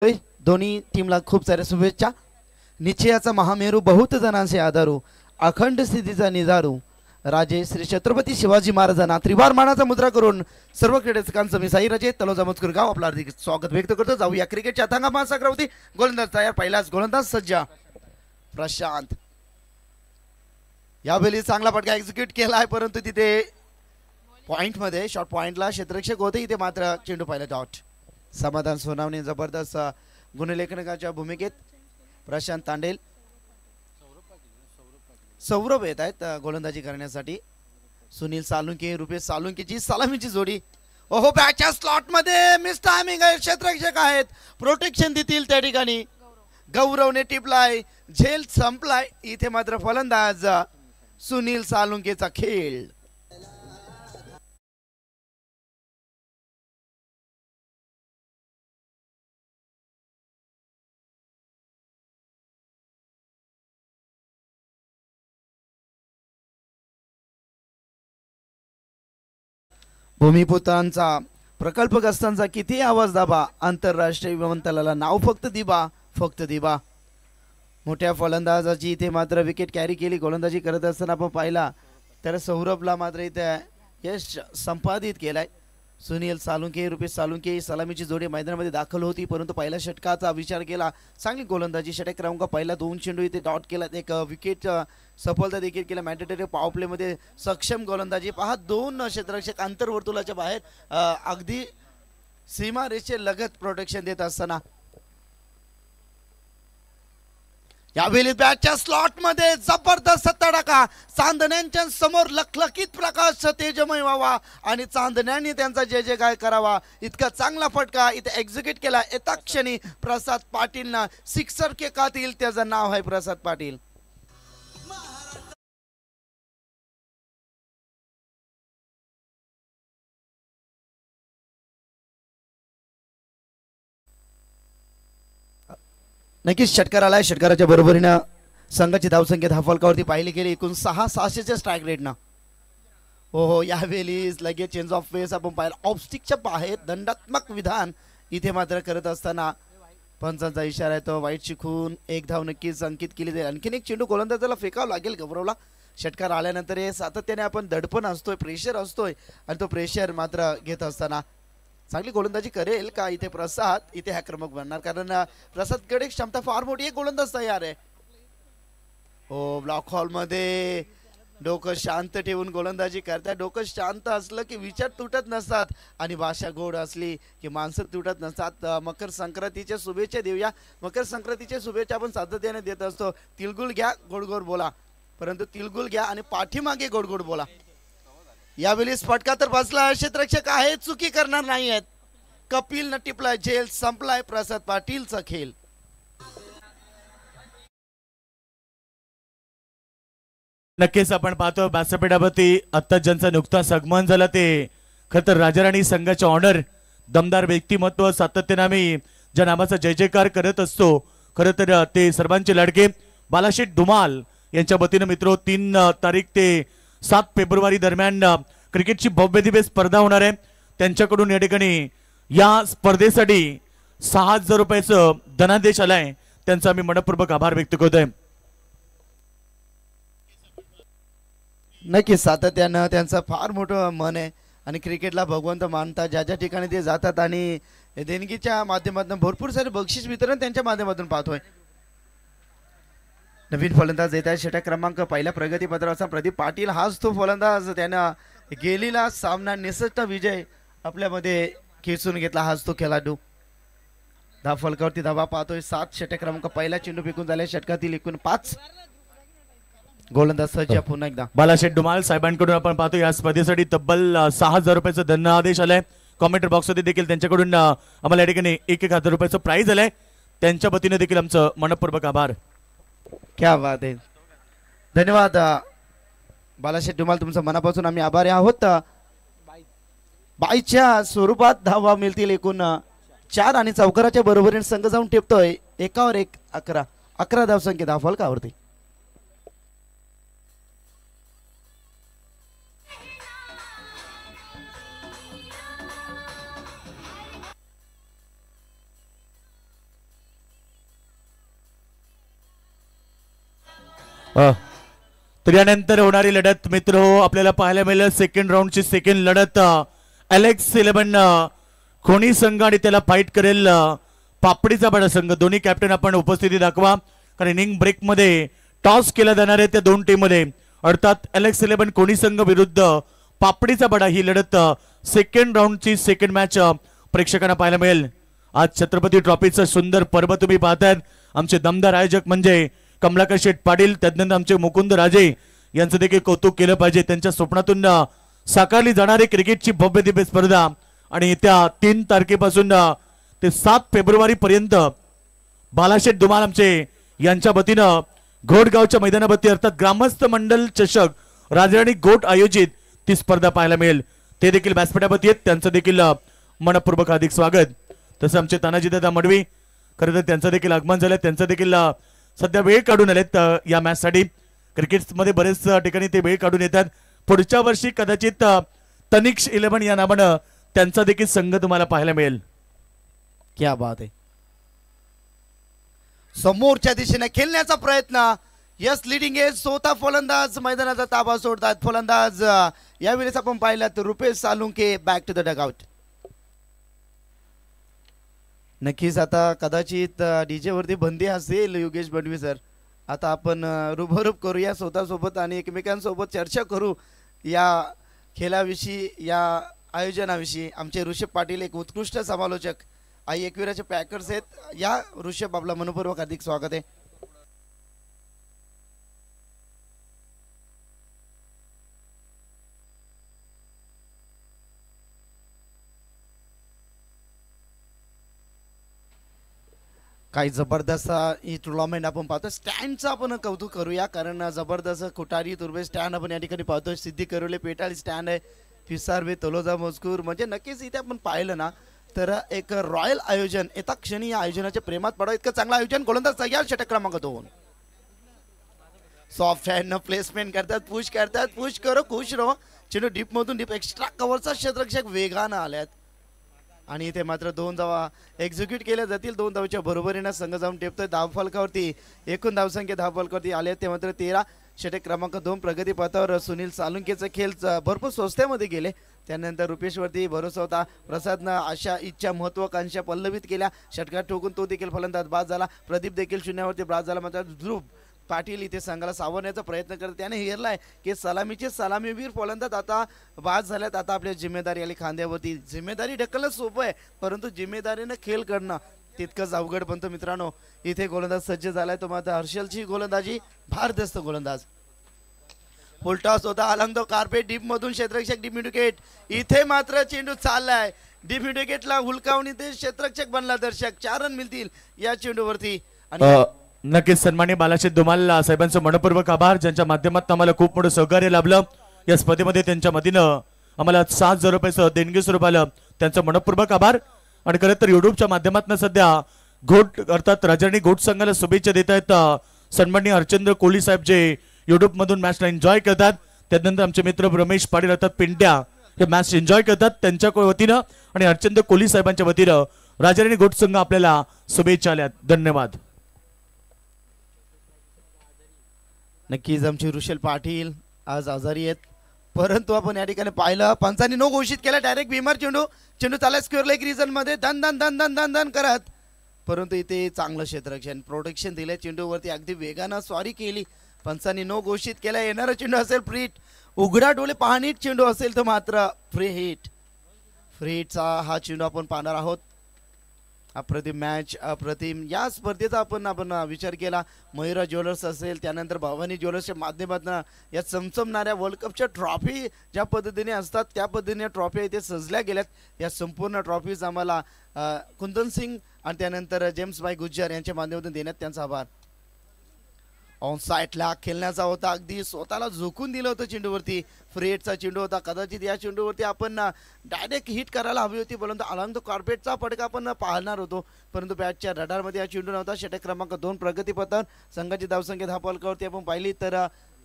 दोन्ही टीमला खूप साऱ्या शुभेच्छा. निश्चयाचा महामेरू बहुत जणांचे आधारू, अखंड स्थितीचा निजारू, राजे श्री छत्रपती शिवाजी महाराजांना त्रिवार मानाचा मुद्रा करून सर्व क्रीडकांचं मी साई राजे तलोजा मजकूर गाव आपलं हार्दिक स्वागत व्यक्त करतो. जाऊया क्रिकेटच्या थांगा महासागरावरती. गोलंदाज तयार, पहिलाच गोलंदाज सज्ज प्रशांत. यावेळी चांगला फटका एक्झिक्यूट केला आहे, परंतु तिथे पॉइंट मध्ये शॉर्ट पॉइंटला क्षेत्ररक्षक होते, इथे मात्र चेंडू पाहिला डॉट. समाधान सोनावणे जबरदस्त गुणलेखनकाच्या भूमिकेत प्रशांत तांडेल. सौरभ येत आहेत गोलंदाजी करण्यासाठी. सुनील सालुंके, रुपेश सालुंकेची सलामीची जोडी. ओहो, बॅटच्या स्लॉट मध्ये मिस टायमिंग आहे. क्षेत्ररक्षक आहेत, प्रोटेक्शन देतील त्या ठिकाणी. गौरवने टिपलाय, झेल संपलाय. इथे मात्र फलंदाज सुनील सालुंकेचा खेळ. भूमिपुत्रांचा प्रकल्पग्रस्तांचा किती आवाज दाबा, आंतरराष्ट्रीय विमानतळाला नाव फक्त दिबा, फक्त दिबा. मोठ्या फलंदाजाची इथे मात्र विकेट कॅरी केली. गोलंदाजी करत असताना आपण पाहिला तर सौरभला मात्र इथे यश संपादित केलाय. सुनील सालुंके, रुपेश सालुंके सलामीची जोडी मैदानामध्ये दाखल होती, परंतु पहिल्या षटकाचा विचार केला. चांगली गोलंदाजी. षटक क्रमांक पहिला 2 चेंडू इथे डॉट केला, एक विकेट सफलता देखील केला. मॅन्डेटरी पॉवर प्ले मध्ये सक्षम गोलंदाजी. पहा, 2 क्षेत्ररक्षक आंतरवर्तुळाच्या बाहेर अगदी सीमारेषे लगत प्रोटेक्शन देत असताना यावेळी बॅटच्या स्लॉट मध्ये जबरदस्त तडाखा. चांदण्यांच्या समोर लखलखीत प्रकाश तेजमय व्हावा आणि चांदण्यांनी त्यांचा जय जयकार करावा, इतका चांगला फटका इथे एक्झिक्यूट केला. येता क्षणी प्रसाद पाटीलना सिक्सर के कातील, त्याचं नाव आहे प्रसाद पाटील. नक्कीच षटकार आलाय. षटकाराच्या बरोबरीनं संघाची धावसंख्या धावफलकावरती पाहिली गेली एकूण 6-600च्या स्ट्राईक रेटनं. हो, यावेळी लगेच चेंज ऑफ पेस आपण पाहिलं. ऑफस्टिकच्या बाहेर दंडात्मक विधान इथे मात्र करत असताना पंचांचा इशारा आहे, तो वाईट शिकून एक धाव नक्कीच अंकित केली जाईल. आणखीन एक चेंडू गोलंदाजाला फेकावं लागेल गौरवला. षटकार आल्यानंतर हे सातत्याने आपण दडपण असतोय, प्रेशर असतोय, आणि तो प्रेशर मात्र घेत असताना चांगली गोलंदाजी करेल का इथे प्रसाद. इथे आक्रमक बनणार, कारण प्रसादकडे क्षमता फार मोठी. एक गोलंदाज तयार आहे. हो, ब्लॉक हॉल मध्ये डोकं शांत ठेवून गोलंदाजी करतात. डोकं शांत असलं की विचार तुटत नसतात, आणि भाषा गोड असली की माणसं तुटत नसतात. मकर संक्रांतीच्या शुभेच्छा देऊया. मकर संक्रांतीच्या शुभेच्छा आपण सातत्याने देत असतो. तिळगुळ घ्या, गोड गोड बोला, परंतु तिळगुळ घ्या आणि पाठीमागे गोड गोड बोला. यावेळी फटका तर बसला. क्षेत्ररक्षक आहे, चुकी करणार नाही आहेत. कपिल न टिपलाय, झेल संपलाय. प्रसाद पाटीलचा खेळ. नक्कीच आपण पाहतो व्यासपीठावरती आत्ता ज्यांचं नुकताच आगमन झालं ते खरं तर राजाराणी संघाचे ऑनर, दमदार व्यक्तिमत्व, सातत्याने आम्ही ज्या नावाचा जय जयकार करत असतो, खरं तर ते सर्वांचे लाडके बालाशेठ धुमाल यांच्या वतीनं मित्रो 3 तारीख ते 7 फेब्रुवारी दरम्यान क्रिकेटची भव्य दिव्य स्पर्धा होणार आहे. त्यांच्याकडून या ठिकाणी या स्पर्धेसाठी 6,000 रुपयाचं धनादेश आलाय. त्यांचा आम्ही मनपूर्वक आभार व्यक्त करतोय. नक्कीच सातत्यानं त्यांचं फार मोठं मन आहे, आणि क्रिकेटला भगवंत मानतात. ज्या ज्या ठिकाणी ते जातात, आणि देणगीच्या माध्यमातून भरपूर सारे बक्षीस वितरण त्यांच्या माध्यमातून पाहतोय. नवीन फलंदाज येत आहे. षटक क्रमांक पहिल्या प्रगतीपत्राचा प्रदीप पाटील हाच तो फलंदाज. त्यानं गेलेला सामना निसट विजय आपल्यामध्ये खेचून घेतला. हाच तो खेळाडू. धाव फलकावरती धावा पाहतोय 7. षटक क्रमांक पहिला चेंडू फेकून झाले. षटकातील एकूण 5. गोलंदाज सज्ज पुन्हा एकदा. बालाशेठ डुमाल साहेबांकडून आपण पाहतो या स्पर्धेसाठी तब्बल 6,000 रुपयाचा धनादेश आलाय. कॉमेंट बॉक्समध्ये देखील त्यांच्याकडून आम्हाला या ठिकाणी 1,000 रुपयाचं प्राइज आलंय. त्यांच्या वतीने देखील आमचं मनपूर्वक आभार. क्या बात आहे. धन्यवाद बालाशेठ डुमाल, तुमचं मनापासून आम्ही आभारी आहोत. बाईच्या स्वरूपात धावा मिळतील एकूण 4, आणि चौकाराच्या बरोबरीने संघ जाऊन टेपतोय 1वर 1 11 धावसंख्या धाव फलकावरती. तर यानंतर होणारी लढत मित्र हो आपल्याला पाहायला मिळेल सेकंड राऊंडची सेकंड लढत एलेक्स 11 खोणी संघ आणि त्याला फाईट करेल पापडीचा बडा संघ. दोन्ही कॅप्टन आपण उपस्थिती दाखवा कारण इनिंग ब्रेक मध्ये टॉस केला जाणार आहे त्या दोन टीम मध्ये अर्थात एलेक्स 11 खोणी संघ विरुद्ध पापडीचा बडा ही लढत सेकंड राऊंडची सेकंड मॅच प्रेक्षकांना पाहायला मिळेल. आज छत्रपती ट्रॉफीचं सुंदर पर्व तुम्ही पाहताय. आमचे दमदार आयोजक म्हणजे कमलाकर शेठ पाटील त्यानंतर आमचे मुकुंद राजे यांचं देखील कौतुक केलं पाहिजे. त्यांच्या स्वप्नातून साकारली जाणारी क्रिकेटची भव्य दिव्य स्पर्धा आणि येत्या 3 तारखेपासून ते 7 फेब्रुवारी पर्यंत बालाशेठ धुमाल आमचे यांच्या वतीनं घोटगावच्या मैदानावरती अर्थात ग्रामस्थ मंडल चषक राजराणी गोट आयोजित ती स्पर्धा पाहायला मिळेल. ते देखील व्यासपीठावरती आहेत त्यांचं देखील मनपूर्वक हार्दिक स्वागत. तसं आमचे तानाजीदादा मडवी खरं तर त्यांचं देखील आगमन झालं. त्यांचं देखील सध्या वेळ काढून आलेत या मॅच साठी. क्रिकेटमध्ये बरेच ठिकाणी ते वेळ काढून येतात. पुढच्या वर्षी कदाचित तनिक्ष 11 या नावानं त्यांचा देखील संघ तुम्हाला पाहायला मिळेल. क्या बात आहे. समोरच्या दिशेने खेळण्याचा प्रयत्न यस लिडिंग एज स्वतः फलंदाज मैदानाचा ताबा सोडतात. फलंदाज यावेळेस आपण पाहिलं तर Rupesh Salunke back to the dugout. नक्कीच आता कदाचित डीजे वरती बंदी असेल योगेश बंडवी सर. आता आपण रुबरूब करूया स्वतःसोबत आणि एकमेकांसोबत चर्चा करू या खेळाविषयी या आयोजनाविषयी. आमचे ऋषभ पाटील एक उत्कृष्ट समालोचक आई एकविराचे पॅकर्स आहेत. या ऋषभ आपला मनपूर्वक हार्दिक स्वागत आहे. काही जबरदस्त ही टुर्नामेंट आपण पाहतो. स्टँडचं आपण कौतुक करूया कारण जबरदस्त कुटारी तुर्बे स्टँड आपण या ठिकाणी पाहतो. सिद्धी करोले पेटाळी स्टँड आहे. फिसारवे तलोजा मजकूर म्हणजे नक्कीच इथे आपण पाहिलं ना तर एक रॉयल आयोजन एका क्षणी या आयोजनाच्या प्रेमात पडावं इतकं चांगलं आयोजन. गोलंदाज तयार षटक क्रमांक 2 सॉफ्ट हँड प्लेसमेंट करतात पुश करो खुश रहो. चेंडू डीप मधून डीप एक्स्ट्रा कव्हरचा क्षेत्ररक्षक वेगानं आल्यात आणि इथे मात्र 2 धावा एक्झिक्यूट केल्या जातील. 2 धावाच्या बरोबरीनं संघ जाऊन टेपतोय धावफलकावरती. एकूण धावसंख्या धावफलकावरती आले ते मात्र 13. षटक क्रमांक 2 प्रगती पथावर सुनील सालुंकेचा खेळ भरपूर स्वस्त्यामध्ये गेले. त्यानंतर रुपेशवरती भरोसा होता. प्रसादनं आशा इच्छा महत्वाकांक्षा पल्लवित केल्या. षटकार ठोकून तो देखील फलंदाज बाद झाला. प्रदीप देखील शून्यावरती बाद झाला. मात्र ध्रुव पाटील इथे संघाला सावरण्याचा प्रयत्न करत त्याने हेरलाय की सलामीचे सलामीवीर फलंदाज आता बाद झाल्यात. आता आपल्या जिम्मेदारी आली खांद्यावरती. जिम्मेदारी ढकलणं सोपं आहे परंतु जिम्मेदारीनं खेळ करणं तितकंच अवघड बनतं मित्रांनो. इथे गोलंदाज सज्ज झालाय तो मात्र हर्षलची गोलंदाजी भारदस्त गोलंदाज. फुलटॉस होता अलंग दो कार्पेट डीप मधून क्षेत्ररक्षक डीप विकेट. इथे मात्र चेंडू चाललाय डीप विकेटला हुलकावून इथे क्षेत्ररक्षक बनला दर्शक. 4 रन मिळतील या चेंडूवरती. आणि नक्कीच सन्माननीय बालाशेठ धुमाल साहेबांचं मनपूर्वक आभार ज्यांच्या माध्यमातून आम्हाला खूप मोठं सहकार्य लाभलं. या स्पर्धेमध्ये त्यांच्या मदतीनं आम्हाला 7,000 रुपयाचं देणगी स्वरूप आलं. त्यांचं मनपूर्वक आभार. आणि खरं तर युट्यूबच्या माध्यमातून सध्या घोट अर्थात राजराणी घोट संघाला शुभेच्छा देत आहेत सन्माननीय हरचंद्र कोहली साहेब जे युट्यूब मधून मॅचला एन्जॉय करतात. त्यानंतर आमचे मित्र रमेश पाटील अर्थात पिंट्या हे मॅच एन्जॉय करतात. त्यांच्या वतीनं आणि हरचंद्र कोहली साहेबांच्या वतीनं राजराणी घोट संघ आपल्याला शुभेच्छा आल्यात. धन्यवाद. नक्कीच आमचे ऋषभ पाटील आज आजारी आहेत परंतु आपण या ठिकाणी पाहिलं पंचांनी नो घोषित केला. डायरेक्ट भीमर चेंडू चालला स्क्वेअर लेग रिजन मध्ये धन धन धन धन धन धन करत परंतु इथे चांगलं क्षेत्ररक्षण प्रोटेक्शन दिलं. चेंडूवरती अगदी वेगानं स्वारी केली. पंचांनी नो घोषित केला. येणारा चेंडू असेल फ्री हिट. उघडा डोळे पाहणीत चेंडू असेल तर मात्र फ्री हिट. फ्री हिटचा हा चेंडू आपण पाहणार आहोत. अप्रतिम मॅच अप्रतिम. या स्पर्धेचा आपण विचार केला मयुरा ज्वेलर्स असेल त्यानंतर भवानी ज्वेलर्सच्या माध्यमातून या चमचमणाऱ्या वर्ल्ड कपच्या ट्रॉफी ज्या पद्धतीने असतात त्या पद्धतीने ट्रॉफी इथे सजल्या गेल्यात. या संपूर्ण ट्रॉफीज आम्हाला कुंदन सिंग आणि त्यानंतर जेम्स भाई गुज्जर यांच्या माध्यमातून देण्यात त्यांचा आभार. ऑन साईडला खेळण्याचा होता अगदी स्वतःला झोकून दिलं होतं चेंडूवरती. फ्री हिटचा चेंडू होता. कदाचित या चेंडूवरती आपण डायरेक्ट हिट करायला हवी होती परंतु अलॉंग द कार्पेटचा फटका आपण पाहणार होतो परंतु बॅटच्या रडारमध्ये हा चेंडू नव्हता. षटक क्रमांक 2 प्रगती पथावर संघाची धावसंख्या धावफलकावरती आपण पाहिली तर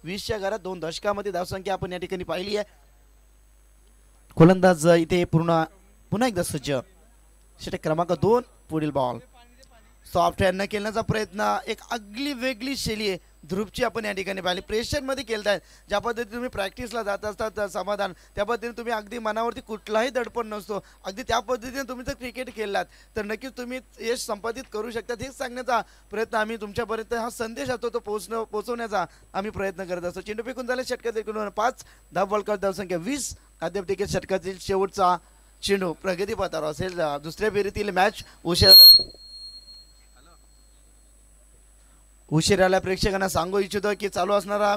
20च्या घरात 2 दशकामध्ये धावसंख्या आपण या ठिकाणी पाहिली आहे. गोलंदाज इथे पुन्हा एकदा सज्ज. षटक क्रमांक 2 पुढील बॉल सॉफ्ट हँडनं खेळण्याचा प्रयत्न. एक आगली वेगळी शैली आहे ध्रुवची आपण या ठिकाणी पाहिली. प्रेशरमध्ये केलं आहे, ज्या पद्धतीने तुम्ही प्रॅक्टिसला जात असतात समाधान, त्या पद्धतीने तुम्ही अगदी मनावरती कुठलाही दडपण नसतो, अगदी त्या पद्धतीने तुम्ही जर क्रिकेट खेळलात तर नक्कीच तुम्ही यश संपादित करू शकतात. हेच सांगण्याचा प्रयत्न आम्ही तुमच्यापर्यंत, हा संदेश असतो तो पोहोचवण्याचा आम्ही प्रयत्न करत असतो. चेंडू फेकून झाले, षटकात एकूण 5, धावफलकावर धावसंख्या 20. अद्याप देखील षटकातील शेवटचा चेंडू प्रगतीपथावर असेल. दुसऱ्या फेरीतील मॅच उशिराला प्रेक्षकांना सांगू इच्छितो की चालू असणारा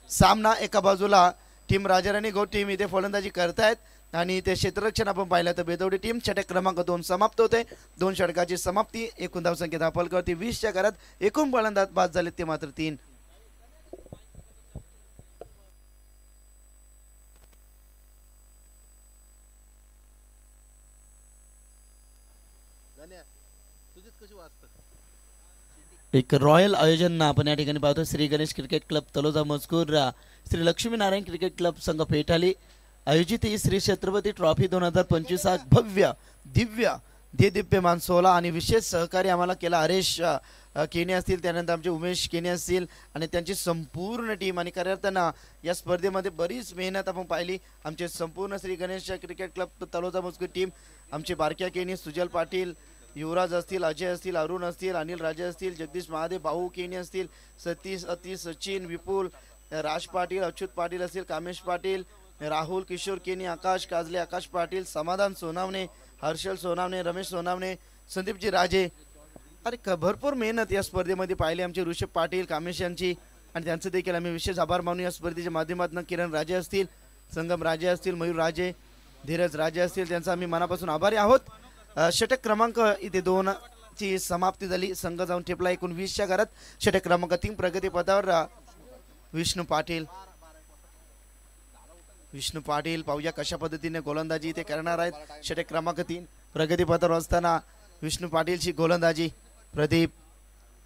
सामना, एका बाजूला टीम राजाराणी गो टीम इथे फलंदाजी करतायत आणि ते क्षेत्ररक्षण आपण पाहिलं तर बेदवडी टीम षटक क्रमांक 2 समाप्त होते. 2 षटकाची समाप्ती, एकूण धावसंख्या धावफलकावरती 20च्या घरात, एकूण फलंदाज बाद झाले ते मात्र 3. एक रॉयल आयोजन आपण या ठिकाणी पाहतो. श्री गणेश क्रिकेट क्लब तलोजा मजकूर श्री लक्ष्मीनारायण क्रिकेट क्लब संघ पेठाली आयोजित ही श्री छत्रपती ट्रॉफी 2025 हा भव्य दिव्य दिव्यमान सोहळा आणि विशेष सहकार्य आम्हाला केला हरेश केने असतील, त्यानंतर आमचे उमेश केने असतील आणि त्यांची संपूर्ण टीम. आणि खऱ्या अर्थानं या स्पर्धेमध्ये बरीच मेहनत आपण पाहिली. आमचे संपूर्ण श्री गणेश क्रिकेट क्लब तलोजा मजकूर टीम, आमचे बारक्या केने, सुजल पाटील, युवराज असतील, अजय असतील, अरुण असतील, अनिल राजे असतील, जगदीश महादेव, भाऊ केनी असतील, सतीश, अतीश, सचिन, विपुल, राज पाटील, अच्युत पाटील असतील, कामेश पाटील, राहुल, किशोर केनी, आकाश काजले, आकाश पाटील, समाधान सोनावणे, हर्षल सोनावणे, रमेश सोनावणे, संदीपजी राजे. अरे भरपूर मेहनत या स्पर्धेमध्ये पाहिली आमचे ऋषभ पाटील, कामेश यांची, आणि त्यांचं देखील आम्ही विशेष आभार मानू. या स्पर्धेच्या माध्यमातून किरण राजे असतील, संगम राजे असतील, मयूर राजे, धीरज राजे असतील, त्यांचा आम्ही मनापासून आभारी आहोत. षटक क्रमांक इथे 2 ची समाप्ती झाली, संघ जाऊन ठेपला एकूण 20च्या घरात. षटक क्रमांक 3 प्रगतीपथावर विष्णू पाटील पाहूया कशा पद्धतीने गोलंदाजी ते करणार आहेत. षटक क्रमांक 3 प्रगतीपथावर असताना विष्णू पाटीलची गोलंदाजी. प्रदीप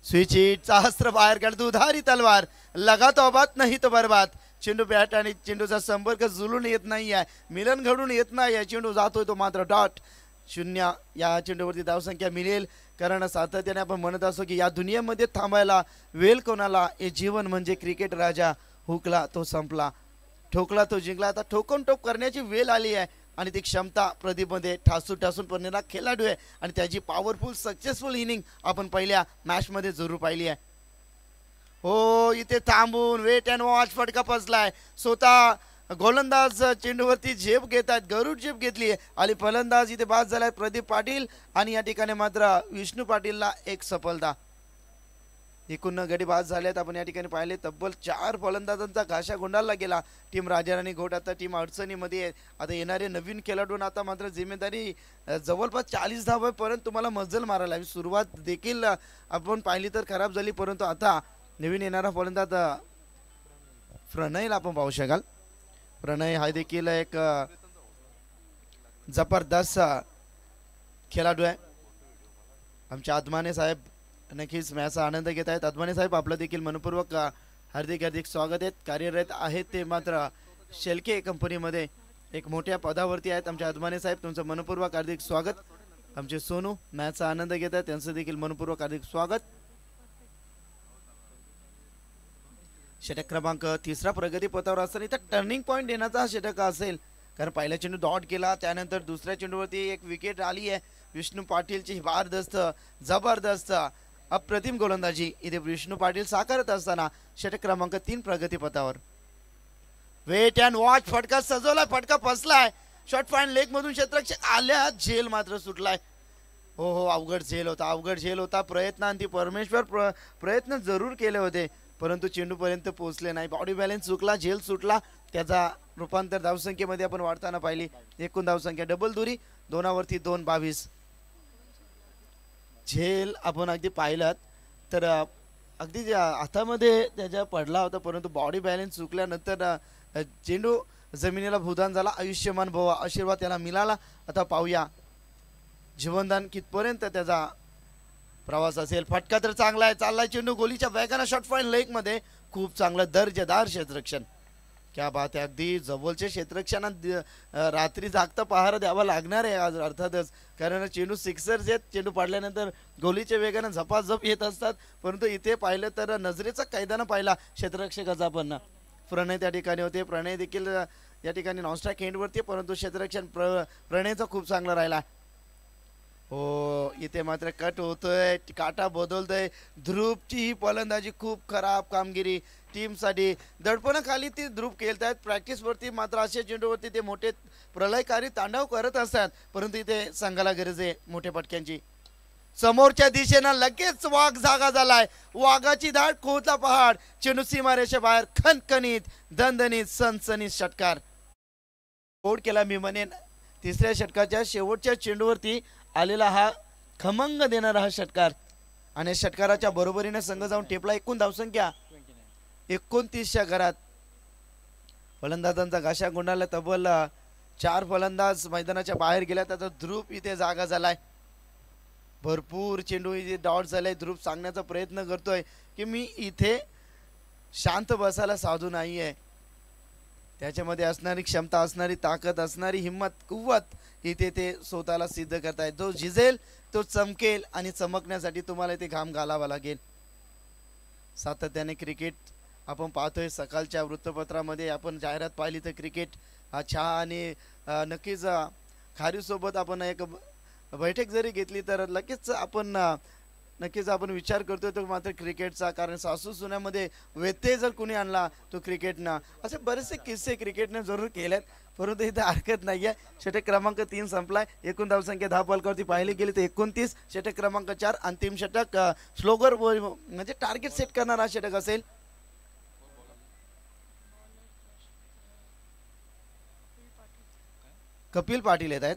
स्विच हिटचा अस्त्र बाहेर काढतो, उधारी तलवार, लगा तो बात नाही तो बरबाद. चेंडू बॅट आणि चेंडूचा संपर्क जुळून येत नाही आहे, मिलन घडून येत नाही आहे, चेंडू जातोय तो मात्र डॉट 0. या चेंडूवरती धावसंख्या मिळेल, कारण सातत्याने आपण म्हणत असतो की या दुनियेमध्ये थांबायला वेळ कोणाला, हे जीवन म्हणजे क्रिकेट राजा. हुकला तो संपला, ठोकला तो जिंकला. आता ठोकून टोक करण्याची वेळ आली आहे आणि ती क्षमता प्रदीपमध्ये ठासून पडणारा खेळाडू आहे आणि त्याची पॉवरफुल सक्सेसफुल इनिंग आपण पहिल्या मॅचमध्ये जरूर पाहिली आहे. हो, इथे थांबून वेट अँड वॉच फटका पसलाय. स्वतः गोलंदाज चेंडूवरती झेप घेत आहेत, गरुड झेप घेतली आणि फलंदाज इथे बाद झालाय प्रदीप पाटील. आणि या ठिकाणी मात्र विष्णू पाटीलला एक सफलता. एकूण गडी बाद झाल्यात आपण या ठिकाणी पाहिले. तब्बल 4 फलंदाजांचा घाशा गुंडाळला गेला. टीम राजाराणी घोट आता टीम अडचणीमध्ये आहे. आता येणारे नवीन खेळाडूंना आता मात्र जिम्मेदारी जवळपास 40 धावांपर्यंत तुम्हाला मजल मारायला हवी. सुरुवात देखील आपण पाहिली तर खराब झाली, परंतु आता नवीन येणारा फलंदाज प्रणयला आपण पाहू शकाल. प्रणय हा देखील एक जबरदस्त खेळाडू आहे. आमचे आदमाने साहेब नक्कीच मॅचचा आनंद घेत आहेत. आदमाने साहेब आपलं देखील मनपूर्वक हार्दिक स्वागत आहेत. कार्यरत आहेत ते मात्र शेलके कंपनीमध्ये एक मोठ्या पदावरती आहेत. आमचे आदमाने साहेब तुमचं मनपूर्वक हार्दिक स्वागत. आमचे सोनू मॅचचा आनंद घेत आहेत, त्यांचं देखील मनपूर्वक हार्दिक स्वागत. षटक क्रमांक 3 प्रगतीपथावर असताना इथं टर्निंग पॉईंट येण्याचा हा षटक असेल, कारण पहिला चेंडू डॉट केला, त्यानंतर दुसऱ्या चेंडूवरती एक विकेट आली आहे. विष्णू पाटीलची जबरदस्त अप्रतिम गोलंदाजी इथे विष्णू पाटील साकारत असताना षटक क्रमांक 3 प्रगतीपथावर. वेट अँड वॉच फटका सजवलाय, फटका फसलाय. शॉर्ट पॉइंट लेग मधून क्षेत्ररक्षक आल्या, झेल मात्र सुटलाय. हो, अवघड झेल होता. प्रयत्नांती परमेश्वर प्रयत्न जरूर केले होते, परंतु चेंडूपर्यंत पोहोचले नाही. बॉडी बॅलन्स चुकला, झेल सुटला, त्याचा रूपांतर धावसंख्येमध्ये आपण वाढताना पाहिली. एकूण धावसंख्या डबल दुरी 2वरती 2 22. झेल आपण अगदी पाहिलात तर अगदी हातामध्ये त्याच्या पडला होता, परंतु बॉडी बॅलन्स चुकल्यानंतर चेंडू जमिनीला भूदान झाला. आयुष्यमान भव आशीर्वाद त्याला मिळाला. आता पाहूया जीवनदान कितपर्यंत त्याचा प्रवास असेल. फटका तर चांगला आहे, चाललाय चेंडू गोलीच्या वेगाने. शॉर्ट पॉइंट लेग मध्ये खूप चांगलं दर्जेदार क्षेत्ररक्षण. क्या बात आहे, अगदी जवळच्या क्षेत्ररक्षणात रात्री जागता पहारा द्यावा लागणार आहे आज अर्थातच, कारण चेंडू सिक्सर्स आहेत, चेंडू पाडल्यानंतर गोलीच्या वेगानं झपाझप येत असतात, परंतु इथे पाहिलं तर नजरेचा कैदाना पाहिला क्षेत्ररक्षकाचा. पण प्रणय त्या ठिकाणी होते, प्रणय देखील या ठिकाणी नॉनस्ट्राईक एंडवरती, परंतु क्षेत्ररक्षण प्रणयचा खूप चांगला राहिला. हो, इथे मात्र कट होतोय, काटा बदलतोय. ध्रुवची ही फलंदाजी खूप खराब कामगिरी टीमसाठी. दडपणाखाली ती ध्रुव खेळतायत, प्रॅक्टिसवरती मात्र अशा चेंडूवरती ते मोठे प्रलयकारी तांडव करत असतात, परंतु इथे संघाला गरज आहे मोठ्या पटक्यांची. समोरच्या दिशेनं लगेच वाघ जागा झालाय, वाघाची धाड खोचला पहाड, चेंडू सीमारेषे बाहेर, खणखणीत दणदणीत सनसनीत षटकार बोर्ड केला. मी म्हणेन तिसऱ्या षटकाच्या शेवटच्या चेंडूवरती आलेला हा खमंग देणारा हा षटकार, आणि षटकाराच्या बरोबरीने संघ जाऊन टेपला. एकूण धावसंख्या 29च्या घरात. फलंदाजांचा घाशा गुंडाला, तब्बल 4 फलंदाज मैदानाच्या बाहेर गेला. त्याचा ध्रुव इथे जागा झालाय, भरपूर चेंडू इथे डॉट झालाय. ध्रुव सांगण्याचा प्रयत्न करतोय की मी इथे शांत बसायला साधू नाहीये, त्याच्यामध्ये असणारी क्षमता, असणारी ताकद, असणारी हिम्मत, कुवत इथे ते स्वतःला सिद्ध करतायत. जो झिजेल तो चमकेल, आणि चमकण्यासाठी तुम्हाला इथे घाम घालावा लागेल. सातत्याने क्रिकेट आपण पाहतोय, सकाळच्या वृत्तपत्रामध्ये आपण जाहिरात पाहिली तर क्रिकेट हा चहा आणि नक्कीच खारीसोबत आपण एक बैठक जरी घेतली तर नक्कीच आपण विचार करतोय तो मात्र क्रिकेटचा, कारण सासू सुन्यामध्ये व्यत्यय जर कोणी आणला तो क्रिकेटनं. असे बरेचसे किस्से क्रिकेटने जरूर केलेत, परंतु इथे हरकत नाही आहे. षटक क्रमांक 3 संपलाय. एकूण धावसंख्या 10 बॉलवरती पाहिली गेली तर 29. षटक क्रमांक 4 अंतिम षटक, स्लोगर म्हणजे टार्गेट सेट करणारा षटक असेल. कपिल पाटील येत आहेत.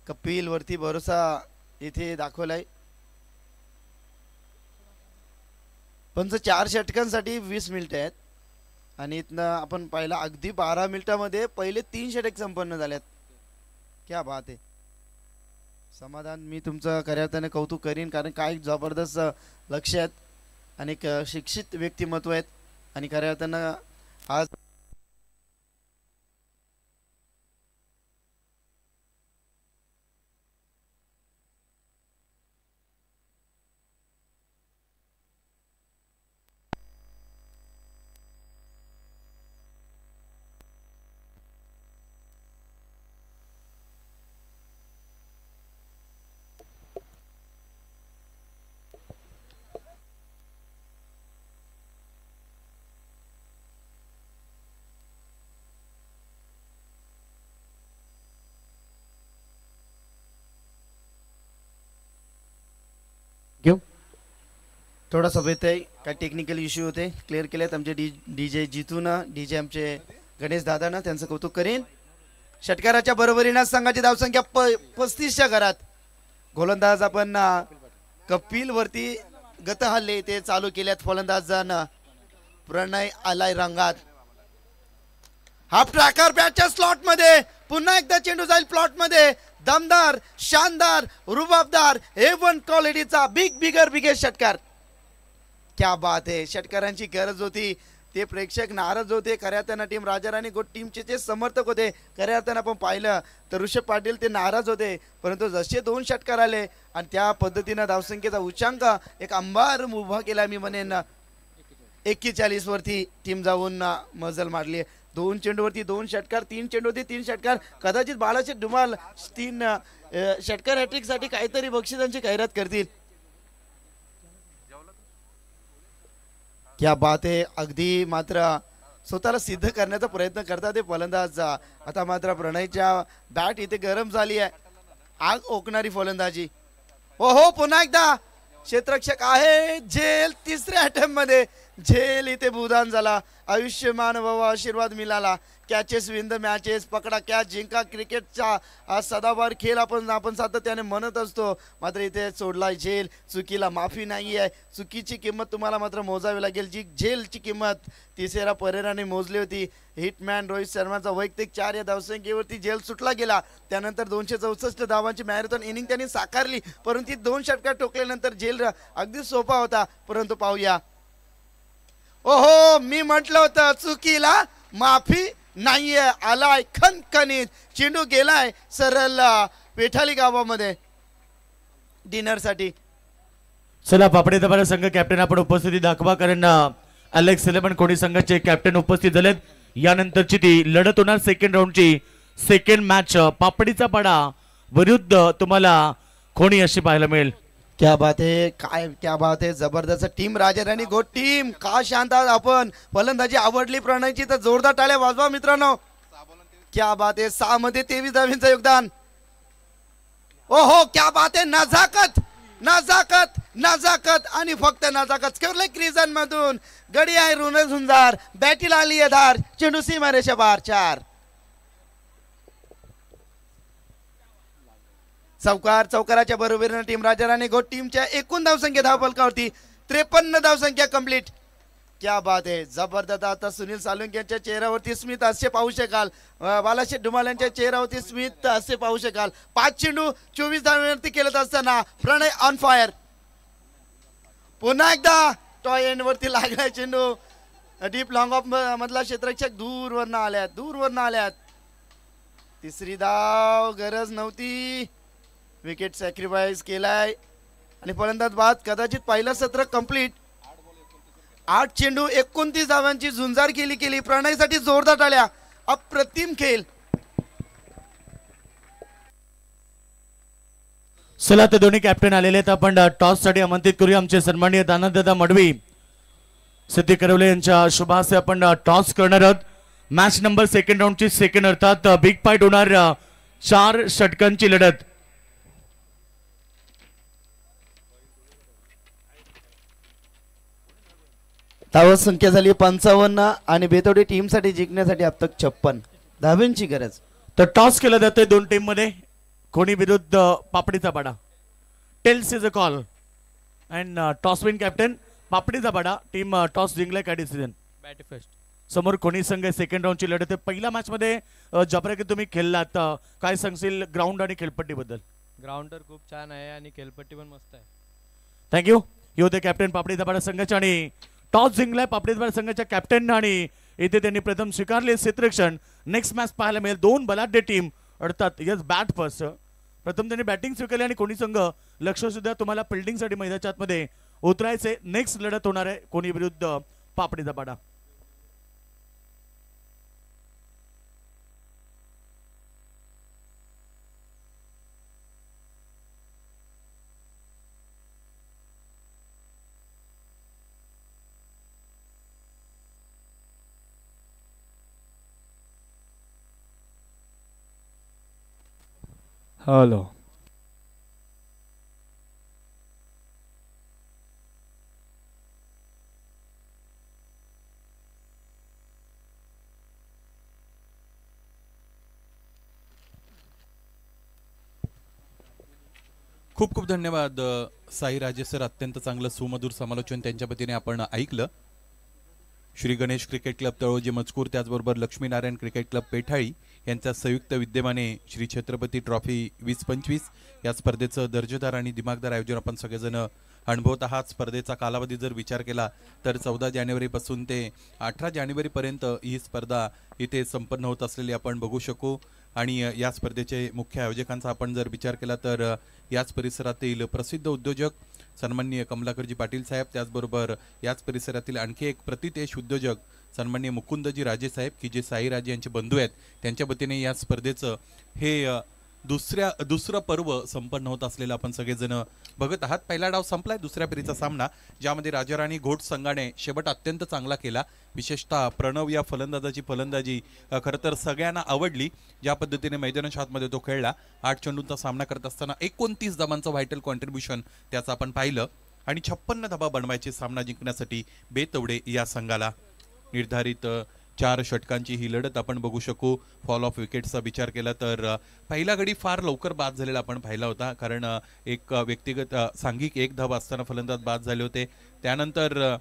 कपिल वरती भरोसा इथे दाखवलाय. पण 4 षटकांसाठी 20 मिनिटं आहेत, आणि इथनं आपण पाहिलं अगदी 12 मिनिटांमध्ये पहिले 3 षटक संपन्न झाल्यात. क्या बात आहे, समाधान. मी तुमचं खऱ्या अर्थाने कौतुक करीन, कारण काय जबरदस्त लक्ष आहेत, आणि शिक्षित व्यक्तिमत्व आहेत, आणि खऱ्या अर्थानं आज घेऊ थोडासा वेत आहे, काय टेक्निकल इश्यू होते, क्लिअर केलेत आमचे डीजे जितून, डीजे आमचे गणेश दादानं, त्यांचं कौतुक करीन. षटकाराच्या बरोबरीनं संघाची धावसंख्या 35च्या घरात. गोलंदाज आपण कपिल वरती गत हल्ले ते चालू केल्यात. फलंदाजानं प्रणय आलाय रंगात. हाफ ट्रॅकर बॅटच्या स्लॉट मध्ये पुन्हा एकदा चेंडू जाईल प्लॉट मध्ये. दमदार, शानदार, रुबाबदार, A1 क्वालिटीचा बिगेस्ट षटकार. क्या बात आहे, षटकारांची गरज होती. ते प्रेक्षक नाराज होते, खऱ्या अर्थानं टीम राजाराणी गोट टीमचे जे समर्थक होते, खऱ्या अर्थानं आपण पाहिलं तर ऋषभ पाटील ते नाराज होते, परंतु जसे 2 षटकार आले आणि त्या पद्धतीनं धावसंख्येचा उच्चांक एक अंबार उभा केला. मी म्हणेन 41 वरती टीम जाऊन मजल मारली. 2 चेंडूवरती 2 षटकार, 3 चेंडूवरती 3 षटकार. कदाचित बाळाचे धुमाल 3 षटकार हॅट्रिक साठी काहीतरी बक्षिसांची जाहिरात करतील. क्या बात आहे, अगदी मात्र स्वतःला सिद्ध करण्याचा प्रयत्न करतात ते फलंदाज. आता मात्र प्रणयच्या बॅट इथे गरम झाली आहे, आग ओकणारी फलंदाजी. हो पुन्हा एकदा क्षेत्ररक्षक आहे झेल. तिसऱ्या अटेम्प्ट मध्ये झेल इथे भूदान झाला. आयुष्यमान बाबा आशीर्वाद मिळाला. कॅचेस विन द मॅचेस, पकडा कॅच जिंका. क्रिकेटचा सदाबहार खेळ आपण सातत्याने म्हणत असतो, मात्र इथे सोडलाय झेल. चुकीला माफी नाही आहे. चुकीची किंमत तुम्हाला मात्र मोजावी लागेल. जी झेलची किंमत तिसेरा परेराने मोजली होती. हिटमॅन रोहित शर्माचा वैयक्तिक 4 या धावसंख्येवरती झेल सुटला गेला. त्यानंतर 264 धावांची मॅरेथॉन इनिंग त्यांनी साकारली, परंतु 2 षटकार ठोकल्यानंतर झेल अगदी सोपा होता. परंतु पाहूया ओहो, मी म्हटलं होतं चुकीला माफी नाहीये. आलाय खणखणीत चेंडू गेलाय सरळ पेठाली गावामध्ये डिनर साठी. चला पापडी दबारा संघ कॅप्टन आपण उपस्थिती दाखवा, कारण अलेक्स इलेव्हन कोणी संघाचे कॅप्टन उपस्थित झालेत. यानंतरची ती लढत होणार सेकंड राऊंडची सेकंड मॅच पापडीचा पाडा विरुद्ध तुम्हाला कोणी अशी पाहायला मिळेल. क्या बात है, काय क्या बात है, जबरदस्त टीम राजाराणी गोट टीम. का शांत आहात आपण. फलंदाजी आवडली प्रणयची तर जोरदार टाळ्या वाजवा मित्रांनो. क्या बात है, 6 मध्ये 23 धावांचं योगदान. ओहो, क्या बात है, नजाकत नजाकत नजाकत आणि फक्त नजाकत. स्क्वेअर क्रिजन मधून गडी आहे रुनल झुंजार, बॅटीला आली आहे धार, चेंडू सीमारेषा बार 4. चौकाराच्या बरोबरीने टीम राजाराणी गोट टीमच्या एकूण धावसंख्या धावफलकावरती 53 धावसंख्या कंप्लीट. क्या बात आहे, जबरदस्त. आता सुनील सालुंके यांच्या चेहऱ्यावरती स्मित हास्य पाहू शकाल, बालाशेठ धुमाल यांच्या चेहऱ्यावरती स्मित हास्य पाहू शकाल. 5 चेंडू 24 धावांवरती खेळत असताना प्रणय ऑन फायर. पुन्हा एकदा टॉय एंड वरती लागलाय चेंडू. डीप लॉंग ऑफ मधला क्षेत्ररक्षक दूरवरनं आल्यात. तिसरी धाव गरज नव्हती. विकेट सॅक्रिफाईस केलाय आणि फलंदाज बाद. कदाचित पहिलं सत्र कंप्लीट. 8 चेंडू 29 धावांची झुंजार केली. प्रणयसाठी जोरदार टाळ्या. अप्रतिम खेळ. चला तर दोन्ही कॅप्टन आलेले आहेत. आपण टॉस साठी आमंत्रित करूया आमचे सन्माननीय दानदादा मडवी सिद्धी करवले यांच्या शुभासे आपण टॉस करणार आहोत. मॅच नंबर सेकंड राऊंडची सेकंड अर्थात बिग फाईट होणार. 4 षटकांची लढत. धाव संख्या झाली 55 आणि बेतवडी टीम साठी जिंकण्यासाठी अब तक 56 धावांची गरज. तर टॉस केला जातोय दोन टीम मध्ये. कोणी विरुद्ध पापडीचा पाडा. Tails is a call and toss win captain पापडीचा पाडा. टीम टॉस जिंकलाय. काय डिसिजन? Bat first. समोर कोणी संघ सेकंड राऊंडची लढत आहे. पहिल्या मॅच मध्ये जबरदस्त तुम्ही खेळलात. काय सांगशील ग्राउंड आणि खेळपट्टी बद्दल? ग्राउंडर खूप छान आहे आणि खेळपट्टी पण मस्त आहे. थँक्यू. हे होते कॅप्टन पापडीचा पाडा संघाचे आणि टॉस जिंकलाय पापडीचा पाडा संघाच्या कॅप्टन आणि इथे त्यांनी प्रथम स्वीकारले क्षेत्ररक्षण. नेक्स्ट मॅच पाहायला मिळेल 2 बलाढ्य टीम अर्थात यस बॅट फर्स्ट. प्रथम त्यांनी बॅटिंग स्वीकारली आणि कोणी संघ लक्ष सुद्धा तुम्हाला फिल्डिंग साठी मैदानाच्या आतमध्ये उतरायचे. नेक्स्ट लढत होणार आहे कोणी विरुद्ध पापडीचा पाडा. हॅलो. खूप खूप धन्यवाद साई राजे सर. अत्यंत चांगलं सुमधुर समालोचन त्यांच्या वतीने आपण ऐकलं. श्री गणेश क्रिकेट क्लब तळोजी मजकूर त्याचबरोबर लक्ष्मीनारायण क्रिकेट क्लब पेठाळी यांच्या संयुक्त विद्यमाने श्री छत्रपती ट्रॉफी 2025 या स्पर्धेचं दर्जेदार आणि दिमागदार आयोजन आपण सगळेजण अनुभवत आहात. स्पर्धेचा कालावधी जर विचार केला तर 14 जानेवारीपासून ते 18 जानेवारीपर्यंत ही स्पर्धा इथे संपन्न होत असलेली आपण बघू शकू. आणि या स्पर्धेचे मुख्य आयोजकांचा आपण जर विचार केला तर याच परिसरातील प्रसिद्ध उद्योजक सन्माननीय कमलाकरजी पाटील साहेब, त्याचबरोबर याच परिसरातील आणखी एक प्रतितेश उद्योजक सन्माननीय मुकुंदजी राजे साहेब की जे साई राजे यांचे बंधू आहेत. त्यांच्या वतीने या स्पर्धेचं हे दुसरं पर्व संपन्न होत असलेलं आपण सगळेजण बघत आहात. पहिला डाव संपलाय. दुसऱ्या फेरीचा सामना ज्यामध्ये राजाराणी घोट संघाने शेवट अत्यंत चांगला केला. विशेषतः प्रणव या फलंदाजी खरं तर सगळ्यांना आवडली. ज्या पद्धतीने मैदानाच्या आतमध्ये तो खेळला. 8 चेंडूंचा सामना करत असताना 29 धावांचं व्हायटल कॉन्ट्रीब्युशन त्याचं आपण पाहिलं आणि 56 धावा बनवायचे सामना जिंकण्यासाठी बेतवडे या संघाला. निर्धारित 4 षटकांची ही लढत आपण बघू शकू. फॉल ऑफ विकेटचा विचार केला तर पहिला गडी फार लवकर बाद झालेला आपण पाहिला होता, कारण एक व्यक्तिगत सांघिक 1 धाव असताना फलंदाज बाद झाले होते. त्यानंतर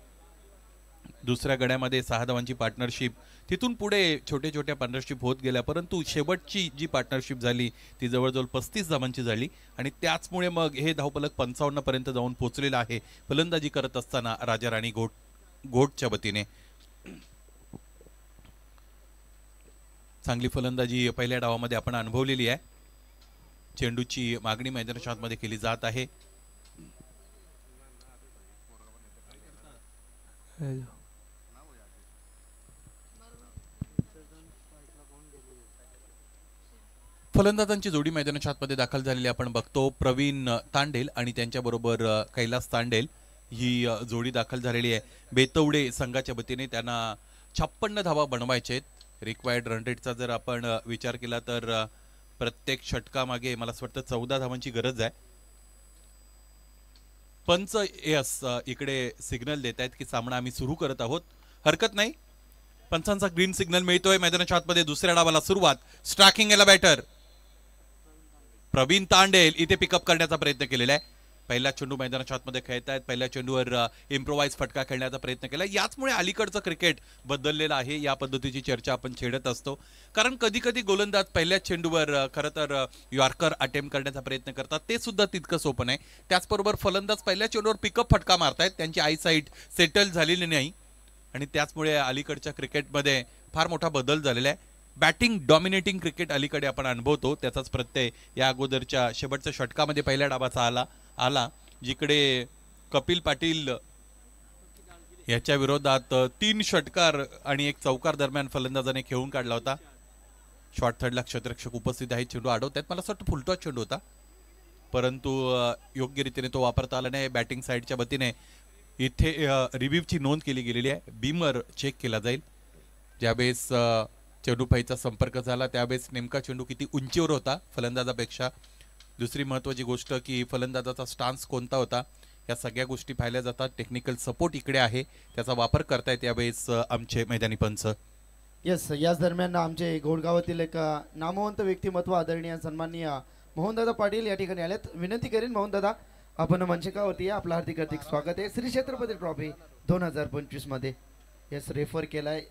दुसऱ्या गड्यामध्ये 6 धावांची पार्टनरशिप, तिथून पुढे छोट्या पार्टनरशिप होत गेल्या, परंतु शेवटची जी पार्टनरशिप झाली ती जवळजवळ 35 धावांची झाली आणि त्याचमुळे मग हे धावफलक 55 पर्यंत जाऊन पोहोचलेलं आहे फलंदाजी करत असताना राजाराणी घोट. गोटच्या वतीने. चांगली फलंदाजी पहिल्या डावामध्ये आपण अनुभवलेली आहे. चेंडूची मागणी मैदानाच्या आतमध्ये केली जात आहे. फलंदाजांची जोडी मैदानाच्या आतमध्ये दाखल झालेली आपण बघतो. प्रवीण तांडेल आणि त्यांच्याबरोबर कैलास तांडेल ही जोडी दाखल झालेली आहे. बेतवडे संघाच्या वतीने त्यांना 56 धावा बनवायचे आहेत. रिक्वायर्ड रन रेटचा जर आपण विचार केला तर प्रत्येक षटकामागे मला असं वाटतं 14 धावांची गरज आहे. पंच यस इकडे सिग्नल देत आहेत की सामना आम्ही सुरू करत आहोत. हरकत नाही, पंचांचा ग्रीन सिग्नल मिळतोय. मैदानाच्या आतमध्ये दुसऱ्या डावाला सुरुवात. स्ट्रायकिंग याला बॅटर प्रवीण तांडेल इथे पिकअप करण्याचा प्रयत्न केलेला आहे. पहिला चेंडू मैदानाच्या आतमध्ये खेळतायत. पहिल्या चेंडूवर इम्प्रोवाइज फटका खेळण्याचा प्रयत्न केला. याचमुळे अलीकडचं क्रिकेट बदललेलं आहे. या पद्धतीची चर्चा आपण छेडत असतो, कारण कधी कधी गोलंदाज पहिल्या चेंडूवर खरं तर यॉर्कर अटेम्प्ट करण्याचा प्रयत्न करतात. ते सुद्धा तितकं सोपं नाही. त्याचबरोबर फलंदाज पहिल्या चेंडूवर पिकअप फटका मारतायत. त्यांची आयसाईट सेटल झालेली नाही आणि त्याचमुळे अलीकडच्या क्रिकेटमध्ये फार मोठा बदल झालेला आहे. बॅटिंग डॉमिनेटिंग क्रिकेट अलीकडे आपण अनुभवतो. त्याचाच प्रत्यय या अगोदरच्या शेवटच्या षटकामध्ये पहिल्या डावाचा आला जिकडे कपिल पाटील याच्या विरोधात 3 षटकार आणि 1 चौकार दरम्यान फलंदाजाने खेळून काढला होता. शॉर्ट थर्डला क्षेत्ररक्षक उपस्थित आहे. चेंडू अडवतात. मला असं वाटतं फुलटॉस चेंडू होता, परंतु योग्य रीतीने तो वापरता आला नाही. बॅटिंग साईडच्या वतीने इथे रिव्ह्यूची नोंद केली गेलेली आहे. बीमर चेक केला जाईल. ज्यावेळेस चेंडू पाईचा संपर्क झाला त्यावेळेस नेमका चेंडू किती उंचीवर होता फलंदाजापेक्षा. दुसरी महत्त्वाची गोष्ट की फलंदाजाचा स्टान्स कोणता होता, या सगळ्या गोष्टी पाहिल्या जातात. टेक्निकल सपोर्ट इकडे आहे, त्याचा वापर करतायत यावेळेस आमचे मैदानी पंच. येस, याच दरम्यान आमचे गोडगावातील एक नामवंत व्यक्तिमत्व आदरणीय सन्माननीय मोहनदादा पाटील या ठिकाणी आलेत. विनंती करेन मोहनदादा आपण मंचकावरती या. आपलं हार्दिक हार्दिक स्वागत आहे. श्री छत्रपती ट्रॉफी 2025 मध्ये येस रेफर केलाय.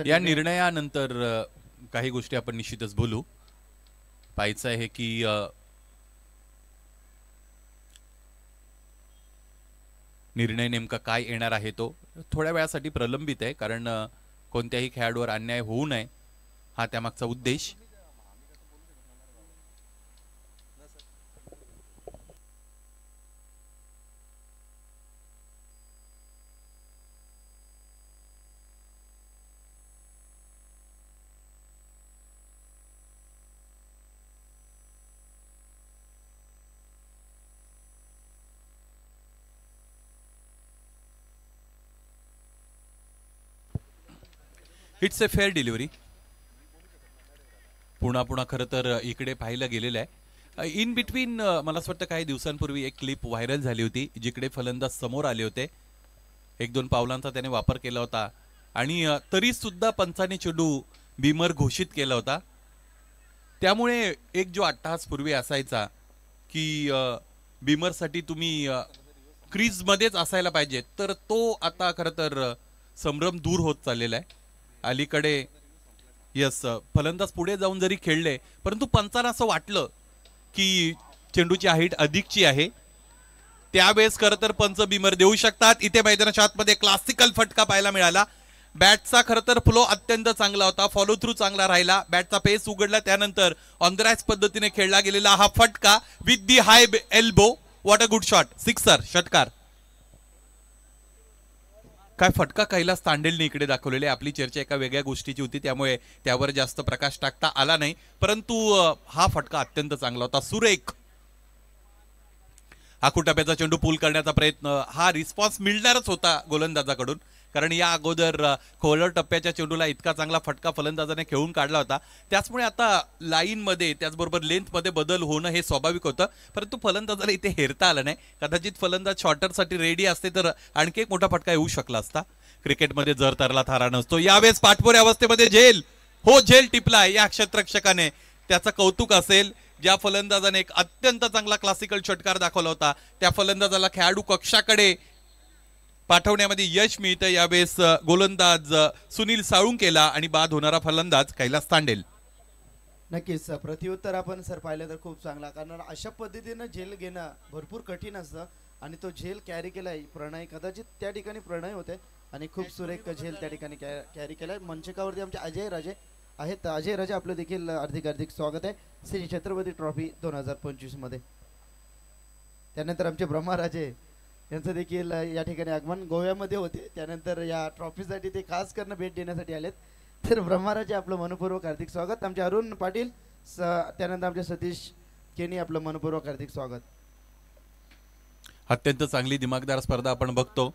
या निर्णयानंतर काही गोष्टी आपण निश्चितच बोलू. पाहायचं आहे की निर्णय नेमका काय येणार आहे. तो थोड्या वेळासाठी प्रलंबित आहे, कारण कोणत्याही खेळाडूवर अन्याय होऊ नये हा त्यामागचा उद्देश. It's a fair delivery. पुन्हा खरं तर इकडे पाहिलं गेलेलं आहे. इन बिटवीन मला असं वाटतं काही दिवसांपूर्वी एक क्लिप व्हायरल झाली होती जिकडे फलंदाज समोर आले होते. 1-2 पावलांचा त्याने वापर केला होता आणि तरी सुद्धा पंचाने चेंडू बीमर घोषित केला होता. त्यामुळे एक जो अट्टहास पूर्वी असायचा की बीमरसाठी तुम्ही क्रीजमध्येच असायला पाहिजे, तर तो आता खरं तर संभ्रम दूर होत चाललेला आहे. अलीकडे यस फलंदाज पुढे जाऊन जरी खेळले, परंतु पंचांना असं वाटलं की चेंडूची हाईट अधिकची आहे, त्यावेळेस खरं तर पंच बीमर देऊ शकतात. इथे मैदानाच्या आतमध्ये क्लासिकल फटका पाहायला मिळाला. बॅटचा खरं तर फ्लो अत्यंत चांगला होता, फॉलो थ्रू चांगला राहिला, बॅटचा पेस उघडला, त्यानंतर ऑन द राईज पद्धतीने खेळला गेलेला हा फटका with the high elbow. What a good shot, sixer, षटकार. काय फटका कैलास तांडेलने इकडे दाखवलेले. आपली चर्चा एका वेगळ्या गोष्टीची होती, त्यामुळे त्यावर जास्त प्रकाश टाकता आला नाही, परंतु हा फटका अत्यंत चांगला होता, सुरेख. आखुटप्याचा चेंडू पूल करण्याचा प्रयत्न, हा रिस्पॉन्स मिळणारच होता गोलंदाजाकडून, कारण या अगोदर खोलर टप्प्याच्या चेंडूला इतका चांगला फटका फलंदाजाने खेळून काढला होता. त्याचमुळे आता लाईनमध्ये त्याचबरोबर लेंथमध्ये बदल होणं हे स्वाभाविक होतं, परंतु फलंदाजाला इथे हेरता आलं नाही. कदाचित फलंदाज शॉर्टरसाठी रेडी असते तर आणखी एक मोठा फटका येऊ शकला असता. क्रिकेटमध्ये जर तरला थारा नसतो. यावेळेस पाठपोऱ्या अवस्थेमध्ये झेल, हो झेल टिपला या क्षेत्ररक्षकाने. त्याचं कौतुक असेल. ज्या फलंदाजाने एक अत्यंत चांगला क्लासिकल षटकार दाखवला होता, त्या फलंदाजाला खेळाडू कक्षाकडे पाठवण्यामध्ये यश मिळतं. यावेळेस गोलंदाज सुनील साळुंकेला आणि बाद होणारा फलंदाज कैलास तांडेल. नक्कीच प्रत्युत्तर आपण सर पाहिलं तर खूप चांगला, कारण अशा पद्धतीनं झेल घेणं भरपूर कठीण असतं आणि तो झेल कॅरी केलाय प्रणय, कदाचित त्या ठिकाणी प्रणय होते आणि खूप सुरेख झेल त्या ठिकाणी कॅरी केलाय. मंचकावरती आमचे अजय राजे आहेत. अजय राजे आपलं देखील हार्दिक हार्दिक स्वागत आहे श्री छत्रपती ट्रॉफी 2025 मध्ये. त्यानंतर आमचे ब्रह्माराजे यांचं देखील या ठिकाणी आगमन गोव्यामध्ये होते, त्यानंतर या ट्रॉफीसाठी ते खास करणं भेट देण्यासाठी आलेत. तर ब्रह्माराजे आपलं मनपूर्वक हार्दिक स्वागत. आमचे अरुण पाटील त्यानंतर आमचे सतीश केनी आपलं मनपूर्वक हार्दिक स्वागत. अत्यंत चांगली दिमागदार स्पर्धा आपण बघतो.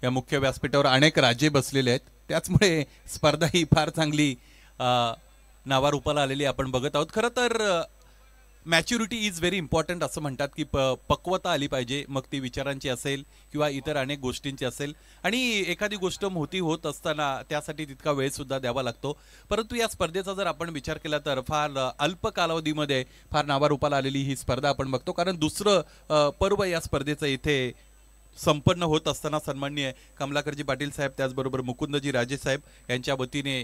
या मुख्य व्यासपीठावर अनेक राजे बसलेले आहेत, त्याचमुळे स्पर्धा ही फार चांगली नावारूपाला आलेली आपण बघत आहोत. खरं तर मॅच्युरिटी इज व्हेरी इम्पॉर्टंट असं म्हणतात की पक्वता आली पाहिजे, मग ती विचारांची असेल किंवा इतर अनेक गोष्टींची असेल. आणि एखादी गोष्ट मोठी होत असताना त्यासाठी तितका वेळ सुद्धा द्यावा लागतो. परंतु या स्पर्धेचा जर आपण विचार केला तर फार अल्प कालावधीमध्ये फार नावारूपाला आलेली ही स्पर्धा आपण बघतो. कारण दुसरं पर्व या स्पर्धेचं इथे संपन्न होत असताना सन्माननीय कमलाकरजी पाटील साहेब त्याचबरोबर मुकुंदजी राजे साहेब यांच्या वतीने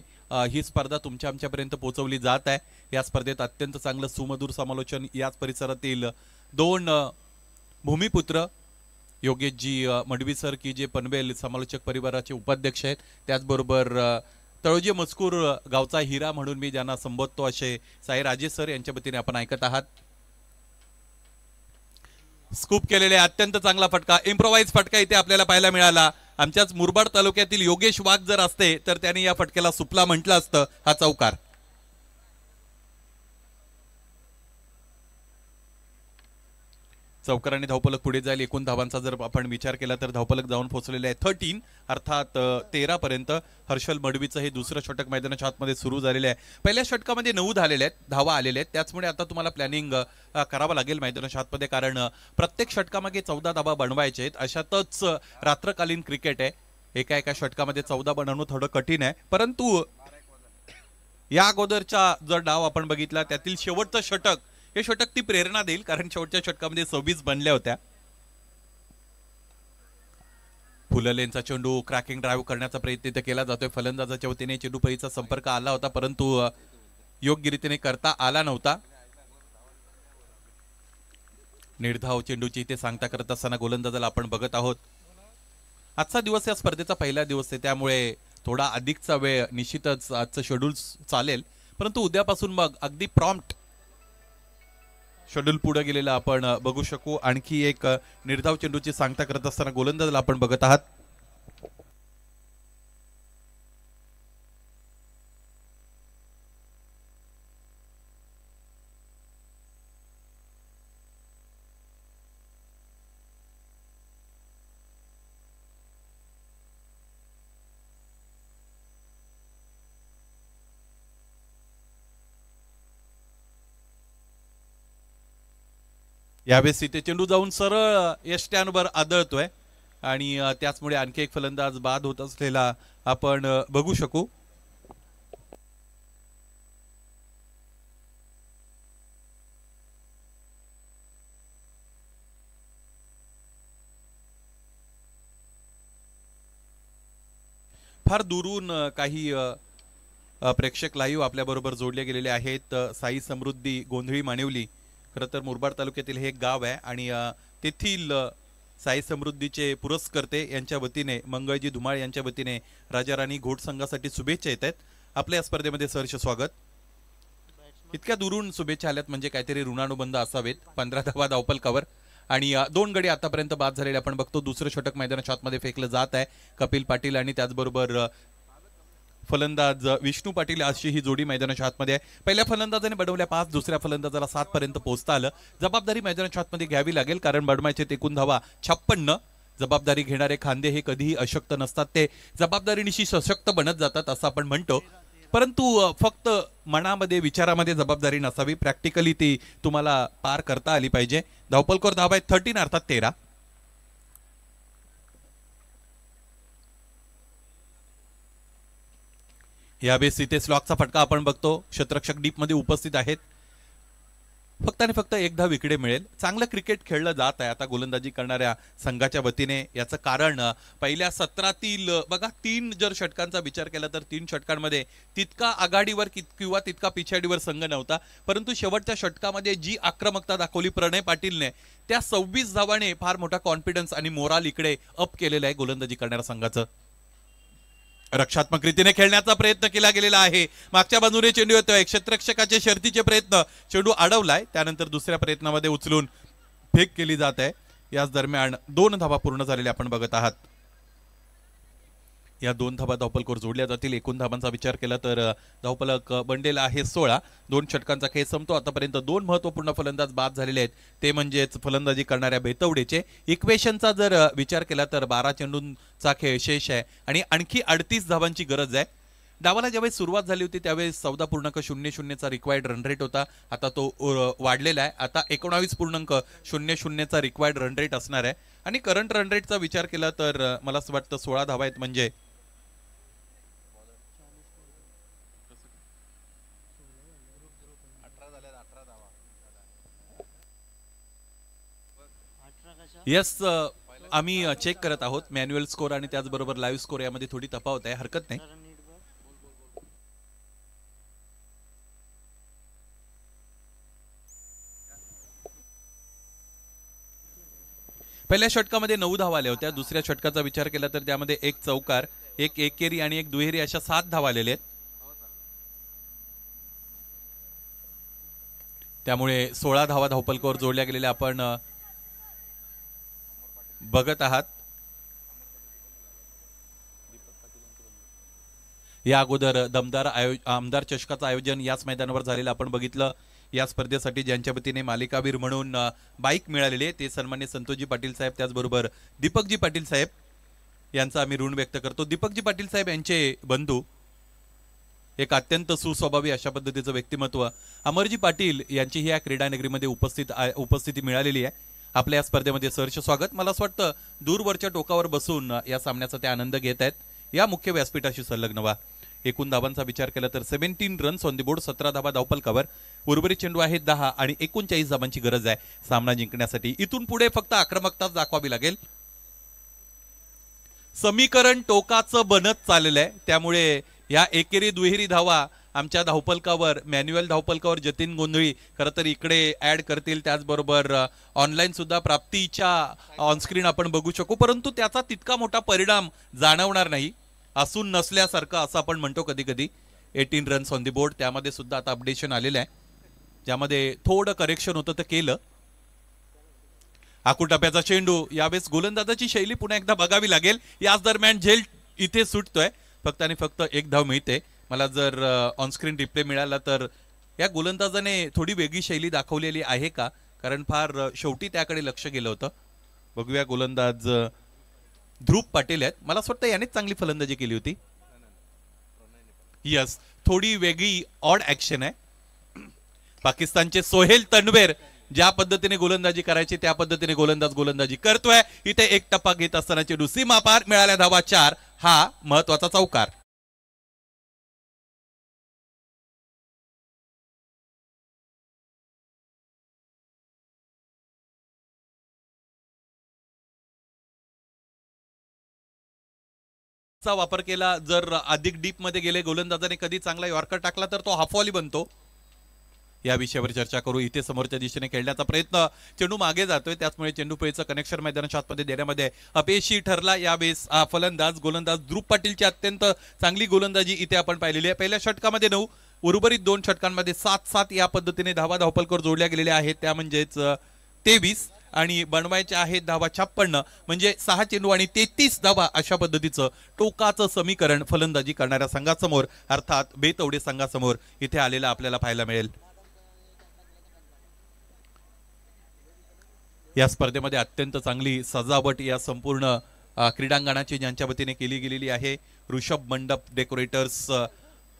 ही स्पर्धा तुमच्या आमच्यापर्यंत पोहोचवली जात आहे. या स्पर्धेत अत्यंत चांगलं सुमधुर समालोचन याच परिसरातील दोन भूमिपुत्र योगेशजी मडवी सर की जे पनवेल समालोचक परिवाराचे उपाध्यक्ष आहेत, त्याचबरोबर तळोजी मजकूर गावचा हिरा म्हणून मी ज्यांना संबोधतो असे साई राजे सर यांच्या वतीने आपण ऐकत आहात. स्कूप केलेले अत्यंत चांगला फटका, इम्प्रोवाइज फटका इथे आपल्याला पाहायला मिळाला. आमच्याच मुरबाड तालुक्यातील योगेश वाघ जर असते तर त्यांनी या फटक्याला सुपला म्हटलं असतं. हा चौकार. चौकाराने धावपलक पुढे जाईल. एकूण धावांचा जर आपण विचार केला तर धावपलक जाऊन पोहोचलेले आहे 13 अर्थात 13 पर्यंत. हर्षल मडवीचं हे दुसरं षटक मैदानाच्या आतमध्ये सुरू झालेलं आहे. पहिल्या षटकामध्ये 9 झालेले आहेत, धावा आलेले आहेत. त्याचमुळे आता तुम्हाला प्लॅनिंग करावं लागेल मैदानाच्या आतमध्ये, कारण प्रत्येक षटकामागे 14 धावा बनवायचे आहेत. अशातच रात्रकालीन क्रिकेट आहे, एका एका षटकामध्ये 14 बनवणं थोडं कठीण आहे. परंतु या अगोदरचा जर डाव आपण बघितला त्यातील शेवटचं षटक, हे षटक ती प्रेरणा देईल, कारण शेवटच्या षटकामध्ये 26 बनल्या होत्या. फुललेंचा चेंडू क्रॅकिंग ड्राईव्ह करण्याचा प्रयत्न इथे केला जातोय. फलंदाजाच्या वतीने चेंडू फळीचा संपर्क आला होता, परंतु योग्य रीतीने करता आला नव्हता. निर्धाव चेंडूची इथे सांगता करत असताना गोलंदाजाला आपण बघत आहोत. आजचा दिवस या स्पर्धेचा पहिला दिवस आहे, त्यामुळे थोडा अधिकचा वेळ निश्चितच आजचं शेड्यूल चालेल. परंतु उद्यापासून मग अगदी प्रॉम्प्ट शेड्यूल पुढे गेलेलं आपण बघू शकू. आणखी एक निर्धाव चेंडूची सांगता करत असताना गोलंदाजाला आपण बघत आहात. यावेळेस इथे चेंडू जाऊन सरळ यष्ट्यांवर आदळतोय आणि त्याचमुळे आणखी एक फलंदाज बाद होत असलेला आपण बघू शकू. फार दुरून काही प्रेक्षक लाईव्ह आपल्या बरोबर जोडले गेलेले आहेत. साई समृद्धी गोंधळी मानिवली, खरं तर मुरबाड तालुक्यातील हे एक गाव आहे आणि तेथील साई समृद्धीचे पुरस्कर्ते यांच्या वतीने मंगळजी धुमाळ यांच्या वतीने राजा राणी घोट संघासाठी शुभेच्छा येत आहेत. आपल्या या स्पर्धेमध्ये सहर्ष स्वागत. इतक्या दुरून शुभेच्छा आल्यात म्हणजे काहीतरी ऋणानुबंध असावेत. 15 धावा धावपलकावर आणि 2 गडी आतापर्यंत बाद झालेले आपण बघतो. दुसरं षटक मैदानाच्या आतमध्ये फेकलं जात आहे. कपिल पाटील आणि त्याचबरोबर फलंदाज विष्णू पाटील अशी ही जोडी मैदानाच्या आतमध्ये आहे. पहिल्या फलंदाजाने बनवल्या 5, दुसऱ्या फलंदाजाला 7 पर्यंत पोहोचता आलं. जबाबदारी मैदानाच्या आतमध्ये घ्यावी लागेल, कारण बडमायचे एकूण धावा 56. जबाबदारी घेणारे खांदे हे कधीही अशक्त नसतात, ते जबाबदारीनिशी सशक्त बनत जातात असं आपण म्हणतो. परंतु फक्त मनामध्ये विचारामध्ये जबाबदारी नसावी, प्रॅक्टिकली ती तुम्हाला पार करता आली पाहिजे. धावपलकर धावा आहेत 13 अर्थात 13. यावेळेस इथे स्लॉकचा फटका आपण बघतो. क्षेत्ररक्षक डीप मध्ये उपस्थित आहेत. फक्त आणि फक्त एक धाव इकडे मिळेल. चांगलं क्रिकेट खेळलं जात आहे आता गोलंदाजी करणाऱ्या संघाच्या वतीने. याचं कारण पहिल्या 17तील बघा 3 जर षटकांचा विचार केला तर 3 षटकांमध्ये तितका आघाडीवर किंवा तितका पिछाडीवर संघ नव्हता, परंतु शेवटच्या षटकामध्ये जी आक्रमकता दाखवली प्रणय पाटीलने त्या 26 धावाने फार मोठा कॉन्फिडन्स आणि मोराल इकडे अप केलेला आहे गोलंदाजी करणाऱ्या संघाचं. रक्षात्मक रीतीने खेळण्याचा प्रयत्न केला गेलेला आहे. मागच्या बाजूने चेंडू येतोय, क्षेत्ररक्षकाचे शर्तीचे प्रयत्न, चेंडू अडवलाय, त्यानंतर दुसऱ्या प्रयत्नामध्ये उचलून फेक केली जात आहे. याच दरम्यान 2 धावा पूर्ण झालेल्या आपण बघत आहात. या 2 धावा धावफलकावर जोडल्या जातील. एकूण धावांचा विचार केला तर धावफलक बनलेला आहे 16. 2 षटकांचा खेळ संपतो. आतापर्यंत 2 महत्वपूर्ण फलंदाज बाद झालेले आहेत, ते म्हणजेच फलंदाजी करणाऱ्या बेतवडेचे. इक्वेशनचा जर विचार केला तर 12 चेंडूंचा खेळ शेष आहे आणि आणखी 38 धावांची गरज आहे. डावाला ज्यावेळेस सुरुवात झाली होती त्यावेळेस 14.00चा रिक्वायर्ड रन रेट होता. आता तो वाढलेला आहे. आता 19.00चा रिक्वायर्ड रन रेट असणार आहे. आणि करंट रन रेटचा विचार केला तर मला असं वाटतं 16 धावा आहेत म्हणजे येस. आम्ही चेक करत आहोत मॅन्युअल स्कोर आणि त्याचबरोबर लाईव्ह स्कोर यामध्ये थोडी तफावत आहे, हरकत नाही. पहिल्या षटकामध्ये 9 धावा आल्या होत्या. दुसऱ्या षटकाचा विचार केला तर त्यामध्ये 1 चौकार, 1 एकेरी आणि 1 दुहेरी अशा 7 धावा आलेल्या आहेत. त्यामुळे 16 धावा धावफलकावर जोडल्या गेलेल्या आपण बघत आहात. या अगोदर दमदार आमदार चषकाचं आयोजन याच मैदानावर झालेलं आपण बघितलं. या स्पर्धेसाठी ज्यांच्या वतीने मालिकावीर म्हणून बाईक मिळालेली आहे ते सन्मान्य संतोषजी पाटील साहेब, त्याचबरोबर दीपकजी पाटील साहेब यांचा आम्ही ऋण व्यक्त करतो. दीपकजी पाटील साहेब यांचे बंधू, एक अत्यंत सुस्वभावी अशा पद्धतीचं व्यक्तिमत्व, अमरजी पाटील यांची या क्रीडानगरीमध्ये उपस्थिती मिळालेली आहे. आपल्या या स्पर्धेमध्ये सहर्ष स्वागत. मला असं वाटतं दूरवरच्या टोकावर बसून या सामन्याचा ते आनंद घेत आहेत. या मुख्य व्यासपीठाशी संलग्न व्हा. एकूण धावांचा विचार केला तर 17 रन्स ऑन द बोर्ड, 17 धावा धावफलकावर. उर्वरित चेंडू आहेत 10 आणि 39 धावांची गरज आहे सामना जिंकण्यासाठी. इथून पुढे फक्त आक्रमकताच दाखवावी लागेल. समीकरण टोकाचं बनत चाललेलं आहे. त्यामुळे या एकेरी दुहेरी धावा आमच्या धावफलकावर, मॅन्युअल धावफलकावर जतीन गोंधळी खरं तर इकडे ऍड करतील. त्याचबरोबर ऑनलाईन सुद्धा प्राप्तीच्या ऑनस्क्रीन आपण बघू शकू, परंतु त्याचा तितका मोठा परिणाम जाणवणार नाही. असून नसल्यासारखं असं आपण म्हणतो कधी कधी. 18 रन्स ऑन दी बोर्ड, त्यामध्ये सुद्धा आता अपडेशन आलेलं आहे, ज्यामध्ये थोडं करेक्शन होतं तर केलं. आकुटप्याचा चेंडू, यावेळेस गोलंदाजाची शैली पुन्हा एकदा बघावी लागेल. याच दरम्यान झेल इथे सुटतोय. फक्त आणि फक्त 1 धाव मिळते. मला जर ऑनस्क्रीन रिप्ले मिळाला तर या गोलंदाजाने थोडी वेगळी शैली दाखवलेली आहे का, कारण फार शेवटी त्याकडे लक्ष गेलं होतं. बघूया. गोलंदाज ध्रुव पाटील आहेत. मला असं वाटतं यानेच चांगली फलंदाजी केली होती. यस, थोडी वेगळी ऑड ऍक्शन आहे. पाकिस्तानचे सोहेल तन्वेर ज्या पद्धतीने गोलंदाजी करायची त्या पद्धतीने गोलंदाजी करतोय. इथे 1 टप्पा घेत असताना चेंडू सीमा पार, मिळाल्या धावा 4. हा महत्वाचा चौकार. चा वापर केला. जर अधिक डीप मध्ये गेले, गोलंदाजाने कधी चांगला यॉर्कर टाकला तर तो हाफवॉली बनतो. या विषयावर चर्चा करू. इथे समोरच्या दिशेने खेळण्याचा प्रयत्न, चेंडू मागे जातोय, त्याचमुळे चेंडू पेचं कनेक्शन मैदानाच्या आतमध्ये देण्यामध्ये अपयशी ठरला. यावेळेस गोलंदाज ध्रुव पाटीलची अत्यंत चांगली गोलंदाजी इथे आपण पाहिलेली आहे. पहिल्या षटकामध्ये 9, उर्वरित 2 षटकांमध्ये 7-7 या पद्धतीने धावा धावफलकावर जोडल्या गेलेल्या आहेत. त्या म्हणजेच 23 आणि बनवायचे आहेत धावा 56, म्हणजे 6 चेंडू आणि 33 धावा अशा पद्धतीचं टोकाचं समीकरण फलंदाजी करणाऱ्या संघासमोर, अर्थात बेतवडे संघासमोर इथे आलेला आपल्याला पाहायला मिळेल. या स्पर्धेमध्ये अत्यंत चांगली सजावट या संपूर्ण क्रीडांगणाची ज्यांच्या वतीने केली गेलेली आहे. ऋषभ मंडप डेकोरेटर्स,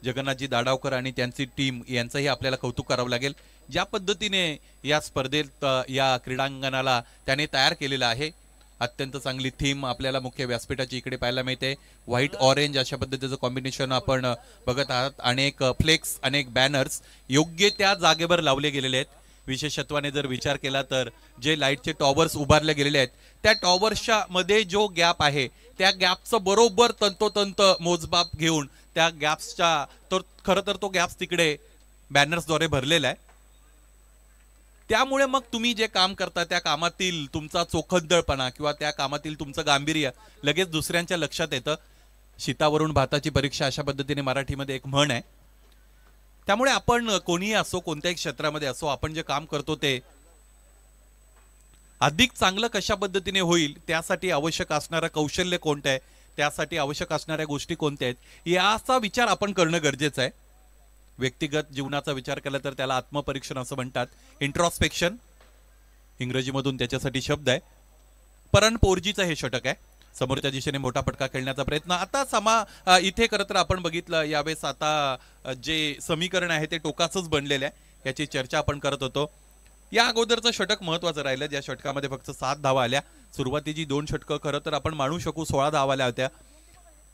जगन्नाथजी दाडावकर आणि त्यांची टीम यांचंही आपल्याला कौतुक करावं लागेल. ज्या पद्धतीने या स्पर्धेत या क्रीडांगणाला त्याने तयार केलेलं आहे. अत्यंत चांगली थीम आपल्याला मुख्य व्यासपीठाची इकडे पाहायला मिळते. व्हाईट ऑरेंज अशा पद्धतीचं कॉम्बिनेशन आपण बघत आहात. अनेक फ्लेक्स, अनेक बॅनर्स योग्य त्या जागेवर लावले गेलेले आहेत. विशेषत्वाने जर विचार केला तर जे लाईटचे टॉवर्स उभारले गेलेले आहेत त्या टॉवर्सच्या मध्ये जो गॅप आहे त्या गॅपचं बरोबर तंतोतंत मोजमाप घेऊन त्या गॅप्सच्या तर खरं तर तो गॅप्स तिकडे बॅनर्सद्वारे भरलेला आहे. त्यामुळे मग तुम्ही जे काम करता त्या कामातील तुमचा चोखंदळपणा किंवा त्या कामातील तुमचं गांभीर्य लगेच दुसऱ्यांच्या लक्षात येतं. शीतावरून भाताची परीक्षा अशा पद्धतीने मराठीमध्ये एक म्हण आहे. त्यामुळे आपण कोणीही असो कोणत्याही क्षेत्रामध्ये असो आपण जे काम करतो ते अधिक चांगलं कशा पद्धतीने होईल त्यासाठी आवश्यक असणारं कौशल्य कोणतं आहे त्यासाठी आवश्यक असणाऱ्या गोष्टी कोणत्या आहेत याचा विचार आपण करणं गरजेचं आहे. व्यक्तिगत जीवनाचा विचार केला तर त्याला आत्मपरीक्षण असं म्हणतात. इंट्रॉस्पेक्शन इंग्रजीमधून त्याच्यासाठी शब्द आहे. परण पोरजीचं हे षटक आहे. समोरच्या दिशेने मोठा फटका खेळण्याचा प्रयत्न. आता इथे खरं तर आपण बघितलं यावेळेस आता जे समीकरण आहे ते टोकाचंच बनलेलं आहे याची चर्चा आपण करत होतो. या अगोदरचं षटक महत्वाचं राहिलं ज्या षटकामध्ये फक्त 7 धावा आल्या. सुरुवातीची 2 षटकं खरं तर आपण मानू शकू 16 धावा आल्या होत्या.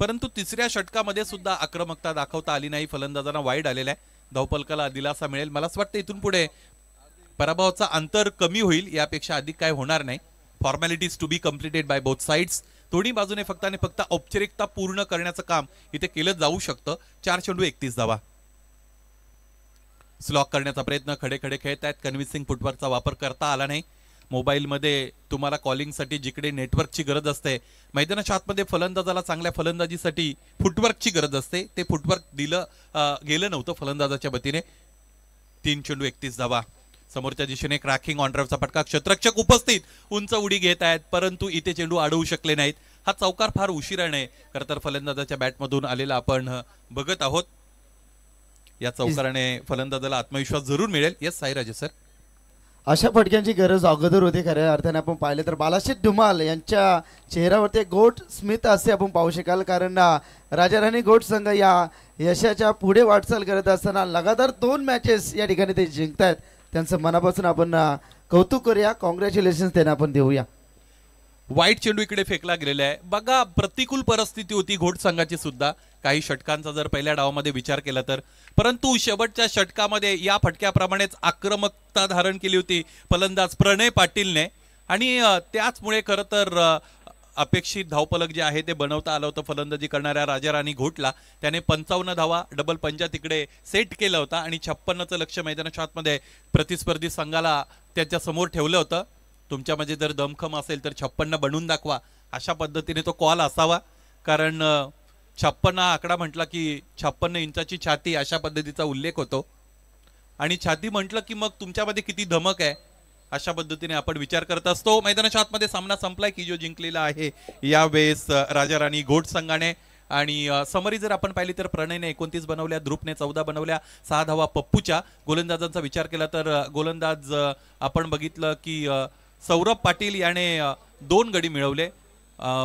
परंतु तिसऱ्या षटकामध्ये सुद्धा आक्रमकता दाखवता आली नाही. फलंदाजांना वाईड आलेला आहे. धावपलकाला दिलासा मिळेल. मला असं वाटतं इथून पुढे पराभवाचा अंतर कमी होईल यापेक्षा अधिक काय होणार नाही. Formalities to be completed by both sides. दोन्ही बाजूने फक्त आणि फक्त औपचारिकता पूर्ण करण्याचं काम इथे केलं जाऊ शकतं. 4 चेंडू 31 धावा. स्लॉक करण्याचा प्रयत्न खडे खडे खेळत आहेत. कन्व्हिन्सिंग फुटवर्कचा वापर करता आला नाही. मोबाईलमध्ये तुम्हाला कॉलिंगसाठी जिकडे नेटवर्कची गरज असते मैदानाच्या आतमध्ये फलंदाजाला चांगल्या फलंदाजीसाठी फुटवर्कची गरज असते ते फुटवर्क दिलं गेलं नव्हतं फलंदाजाच्या वतीने. 3 चेंडू 31 धावा. समोरच्या दिशेने क्रॅकिंग ऑनड्राईव्हचा फटका. क्षेत्ररक्षक उपस्थित उंच उडी घेत आहेत परंतु इथे चेंडू अडवू शकले नाहीत. हा चौकार फार उशिराने खरं तर फलंदाजाच्या बॅटमधून आलेला आपण बघत आहोत. या चौकाराने फलंदाजाला आत्मविश्वास जरूर मिळेल. येस साईराजे सर. अशा फटक्यांची गरज अगोदर होती. खऱ्या अर्थाने आपण पाहिलं तर बालाशीत धुमाल यांच्या चेहऱ्यावरती गोट स्मित असे आपण पाहू शकाल कारण राजाराणी गोट संघ या यशाच्या पुढे वाटचाल करत असताना लगातार 2 मॅचेस या ठिकाणी ते जिंकतायत. त्यांचं मनापासून आपण कौतुक करूया. कॉंग्रॅच्युलेशन त्यांना आपण देऊया. वाईट चेंडू इकडे फेकला गेलेला आहे. बघा प्रतिकूल परिस्थिती होती घोट संघाची सुद्धा काही षटकांचा जर पहिल्या डावामध्ये विचार केला तर. परंतु शेवटच्या षटकामध्ये या फटक्याप्रमाणेच आक्रमकता धारण केली होती फलंदाज प्रणय पाटीलने आणि त्याचमुळे खरं तर अपेक्षित धावफलक जे आहे ते बनवता आलं होतं फलंदाजी करणाऱ्या राजाराणी घोटला. त्याने 55 धावा डबल पंजा तिकडे सेट केला होता आणि 56चं लक्ष मैदानाच्या आतमध्ये प्रतिस्पर्धी संघाला त्याच्या समोर ठेवलं होतं. तुमच्यामध्ये जर दमखम असेल तर 56 बनवून दाखवा अशा पद्धतीने तो कॉल असावा कारण 56 हा आकडा म्हटला की 56 इंचाची छाती अशा पद्धतीचा उल्लेख होतो आणि छाती म्हटलं की मग तुमच्यामध्ये किती धमक आहे अशा पद्धतीने आपण विचार करत असतो. मैदानाच्या आतमध्ये सामना संपलाय की जो जिंकलेला आहे यावेळेस राजाराणी घोट संघाने आणि समरी जर आपण पाहिली तर प्रणयने 29 बनवल्या, ध्रुपने 14 बनवल्या, 6 धावा पप्पूच्या. गोलंदाजांचा विचार केला तर गोलंदाज आपण बघितलं की सौरभ पाटील याने 2 गडी मिळवले.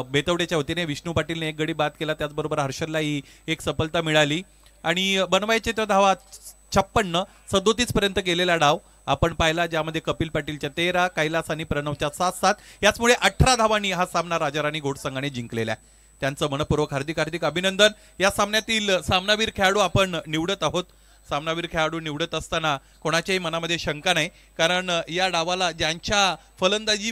बेतवडेच्या वतीने विष्णू पाटीलने 1 गडी बाद केला. त्याचबरोबर हर्षललाही 1 सफलता मिळाली आणि बनवायचे तर धावा 56 37 पर्यंत गेलेला डाव आपण पाहिला ज्यामध्ये कपिल पाटीलच्या 13 कैलास आणि प्रणवच्या 7 याचमुळे 18 धावांनी हा सामना राजाराणी घोट संघाने जिंकलेला आहे. त्यांचं मनपूर्वक हार्दिक हार्दिक अभिनंदन. या सामन्यातील सामनावीर खेळाडू आपण निवडत आहोत. सामनावीर खेळाडू निवडत असताना कोणाच्याही मनामध्ये शंका नाही कारण या डावाला ज्यांच्या फलंदाजी